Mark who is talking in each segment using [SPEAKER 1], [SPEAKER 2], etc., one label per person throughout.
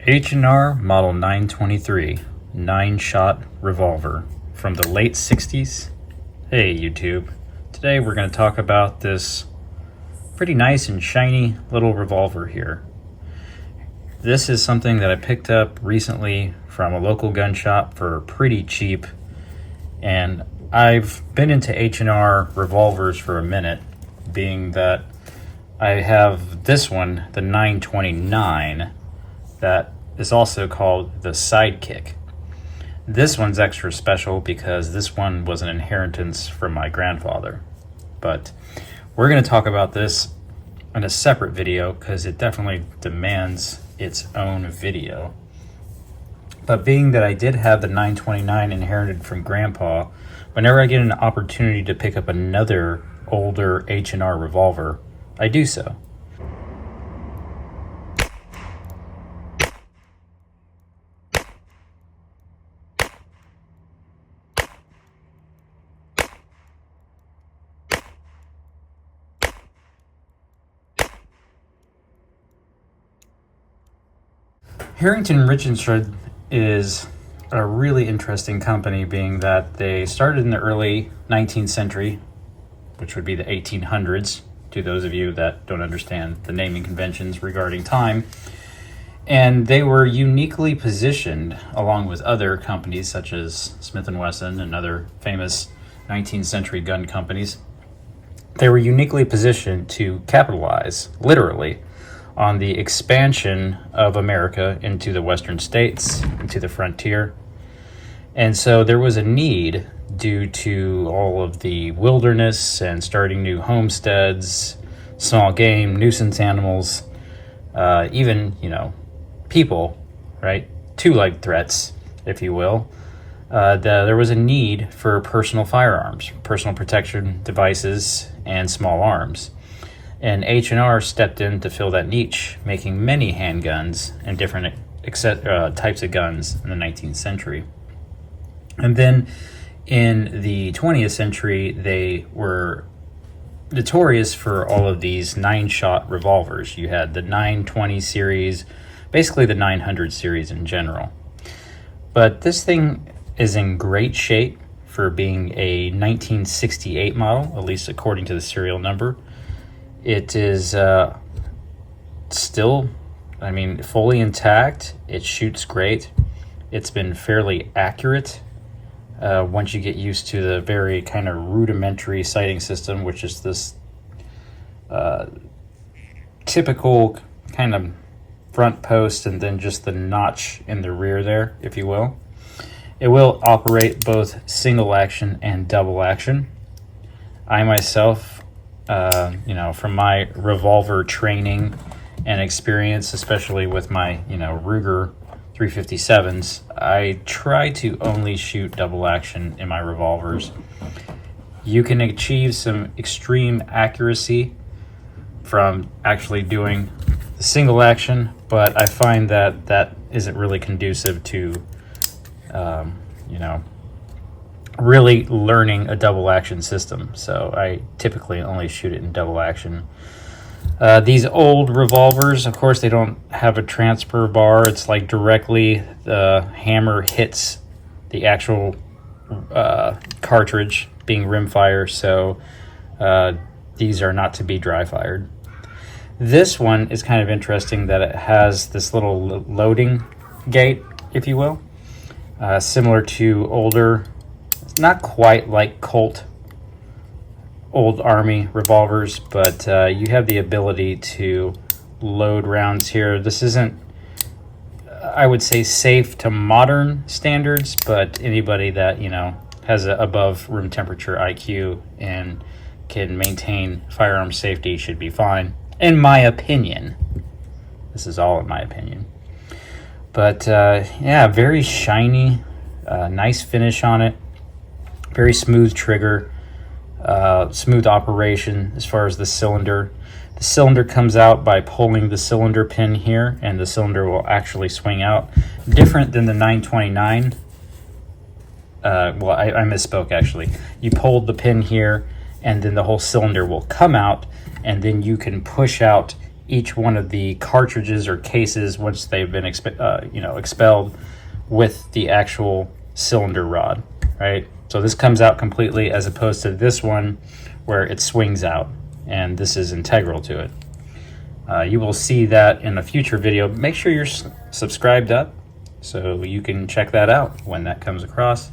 [SPEAKER 1] H&R Model 923 9-shot revolver from the late 60s. Hey YouTube, today we're going to talk about this pretty nice and shiny little revolver here. This is something that I picked up recently from a local gun shop for pretty cheap, and I've been into H&R revolvers for a minute, being that I have this one, the 929, that is also called the Sidekick. This one's extra special because this one was an inheritance from my grandfather. But we're going to talk about this in a separate video because it definitely demands its own video. But being that I did have the 929 inherited from Grandpa, whenever I get an opportunity to pick up another older H&R revolver, I do so. Harrington Richardson is a really interesting company, being that they started in the early 19th century, which would be the 1800s, to those of you that don't understand the naming conventions regarding time. And they were uniquely positioned, along with other companies such as Smith & Wesson and other famous 19th century gun companies. They were uniquely positioned to capitalize, literally, on the expansion of America into the western states, into the frontier. And so there was a need, due to all of the wilderness and starting new homesteads, small game, nuisance animals, even, people, right? Two-leg threats, if you will. There was a need for personal firearms, personal protection devices, and small arms. And H&R stepped in to fill that niche, making many handguns and different types of guns in the 19th century. And then in the 20th century, they were notorious for all of these 9-shot revolvers. You had the 920 series, basically the 900 series in general. But this thing is in great shape for being a 1968 model, at least according to the serial number. It is still, fully intact. It shoots great. It's been fairly accurate once you get used to the very kind of rudimentary sighting system, which is this typical kind of front post and then just the notch in the rear there, if you will. It will operate both single action and double action. I myself, from my revolver training and experience, especially with my, Ruger 357s, I try to only shoot double action in my revolvers. You can achieve some extreme accuracy from actually doing the single action, but I find that that isn't really conducive to, really learning a double action system. So I typically only shoot it in double action. These old revolvers, of course, they don't have a transfer bar. It's like directly the hammer hits the actual cartridge, being rimfire. So these are not to be dry fired. This one is kind of interesting that it has this little loading gate, if you will, similar to older, not quite like Colt old Army revolvers, but you have the ability to load rounds here. This isn't, I would say, safe to modern standards, but anybody that, has a above room temperature IQ and can maintain firearm safety should be fine, in my opinion. This is all in my opinion. But yeah, very shiny, nice finish on it, very smooth trigger, smooth operation as far as the cylinder. The cylinder comes out by pulling the cylinder pin here, and the cylinder will actually swing out. Different than the 929. I misspoke actually. You pulled the pin here, and then the whole cylinder will come out, and then you can push out each one of the cartridges or cases once they've been expelled with the actual cylinder rod, right? So this comes out completely, as opposed to this one where it swings out, and this is integral to it. You will see that in a future video. Make sure you're subscribed up so you can check that out when that comes across.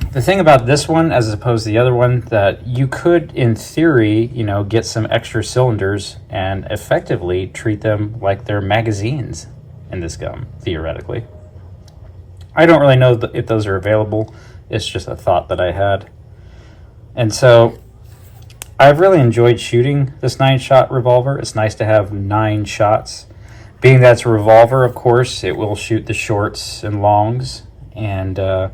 [SPEAKER 1] The thing about this one, as opposed to the other one, that you could, in theory, get some extra cylinders and effectively treat them like they're magazines in this gun, theoretically. I don't really know if those are available. It's just a thought that I had. And so I've really enjoyed shooting this 9-shot revolver. It's nice to have 9 shots. Being that's a revolver, of course, it will shoot the shorts and longs. And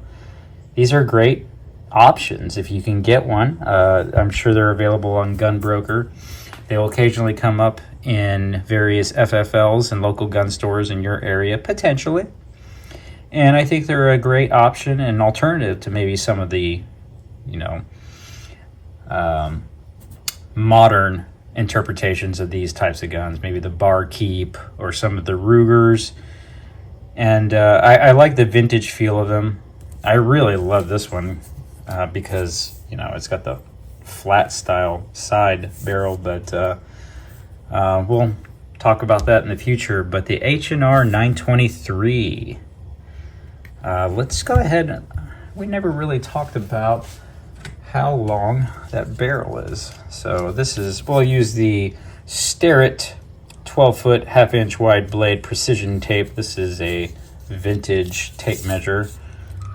[SPEAKER 1] these are great options if you can get one. I'm sure they're available on Gun Broker. They will occasionally come up in various FFLs and local gun stores in your area, potentially. And I think they're a great option and alternative to maybe some of the, modern interpretations of these types of guns, maybe the Bar Keep or some of the Rugers. And I like the vintage feel of them. I really love this one because, it's got the flat style side barrel, but we'll talk about that in the future. But the H&R 923, let's go ahead. We never really talked about how long that barrel is. So this is, we'll use the Starrett 12-foot 1/2-inch wide blade precision tape. This is a vintage tape measure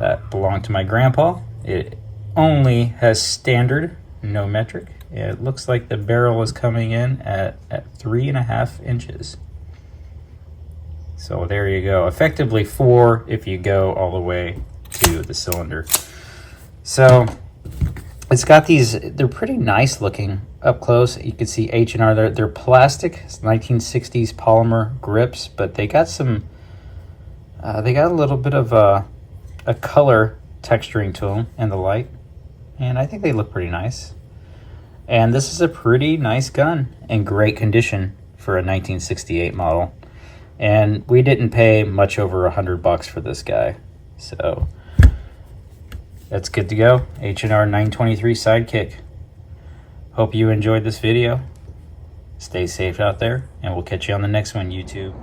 [SPEAKER 1] that belonged to my grandpa. It only has standard, no metric. It looks like the barrel is coming in at 3.5 inches. So there you go. Effectively 4 if you go all the way to the cylinder. So it's got these, they're pretty nice looking up close. You can see H&R, they're plastic, it's 1960s polymer grips, but they got some, they got a little bit of a color texturing to them in the light. And I think they look pretty nice. And this is a pretty nice gun in great condition for a 1968 model. And we didn't pay much over $100 for this guy. So that's good to go. H&R 923 Sidekick. Hope you enjoyed this video. Stay safe out there, and we'll catch you on the next one, YouTube.